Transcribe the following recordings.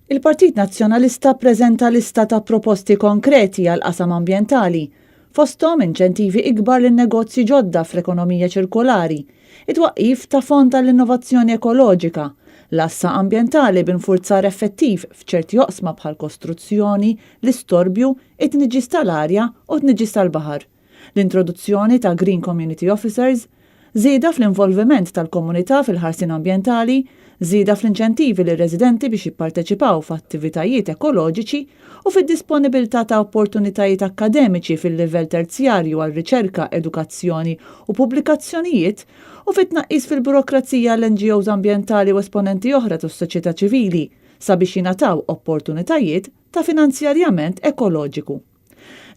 Il-Partit Nazzjonalista ppreżenta lista ta' proposti konkreti għal qasam ambjentali, fosthom inċentivi ikbar lin-negozji ġodda fl-ekonomija ċirkolari, it-twaqqif ta' fond tal-innovazzjoni ekoloġika, l-assa ambjentali b'infurzar effettiv f'ċerti oqsma bħal kostruzzjoni, l-istorbju, it-tniġġis tal-arja u t-tniġġis tal-baħar, l-introduzzjoni ta' Green Community Officers, żieda fl-involviment tal-komunità fil-ħarsien ambjentali, żieda fl-inċentivi lir residenti biex jipparteċipaw f'attivitajiet ekoloġiċi u fid-disponibilità ta' opportunitajiet akademiċi fil-livell terzjarju għal riċerka, edukazzjoni u pubblikazzjonijiet u fit-tnaqqis fil-burokrazija l-NGOs ambjentali u esponenti oħra tas-soċjetà ċivili sabiex jingħataw opportunitajiet ta' finanzjarjament ekoloġiku.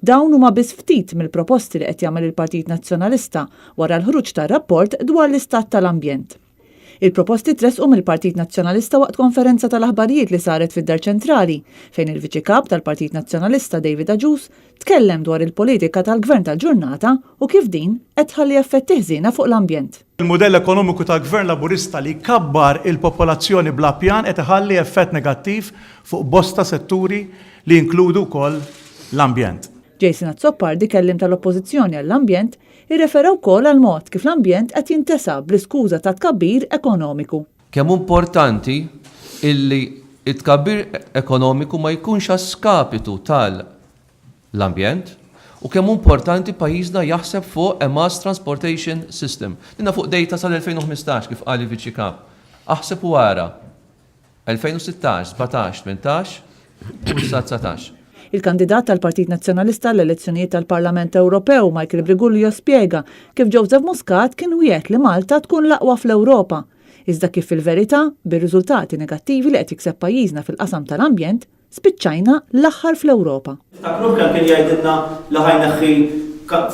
Dawn huma biss ftit mill-proposti li qed jagħmel il-Partit Nazzjonalista wara l-ħruġ tar-rapport dwar l-istat tal-ambjent. Il-proposti tresqu mill-Partit Nazzjonalista waqt konferenza tal-aħbarijiet li saret fid-Dar Ċentrali, fejn il-Viċi Kap tal-Partit Nazzjonalista David Aġus tkellem dwar il-politika tal-Gvern tal-ġurnata u kif din qed tħalli effetti ħżiena fuq l-ambjent. Il-modell ekonomiku tal-Gvern Laburista li kabbar il-popolazzjoni bla pjan qed iħalli effett negattiv fuq bosta setturi li jinkludu wkoll l-ambjent. Jason Azzopardi kellim tal-Oppożizzjoni għall-ambjent irrefera wkoll għal mod kif l-ambjent qed jintasab bl-iskuża ta' tkabbir ekonomiku. Kemm importanti illi it-tkabbir ekonomiku ma jkunx għaskapitu tal-ambjent u kemm importanti pajjiżna jaħseb fuq a mass transportation system. Dinna fuq data sal-2015 kif qal il-Viċi Kap. Aħseb wara 2016, 17, 18 u 19. Il-kandidat tal-Partit Nazzjonalista l-elezzjonijiet tal-Parlament Ewropew Michael Brigullio spjega kif Joseph Muscat kien wieħed li Malta tkun l-aqwa fl-Ewropa, iżda kif fil-verità bir-riżultati negattivi li qed jikseb pajjiżna fil-qasam tal-ambjent spiċċajna l-aħħar fl-Ewropa. Takru kemm kien jgħidilna li ħajneħħi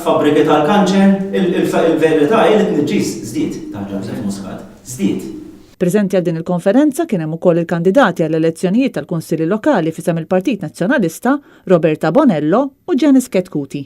fabbriki tal-kanċer, il-verità hi li tniġġis żdied ta' Joseph Muscat, żdied. Preżenti għal din il-konferenza kien hemm ukoll il-kandidati għall-elezzjonijiet tal-Kunsilli Lokali fisem il-Partit Nazzjonalista Roberta Bonello u Janice Ketkuti.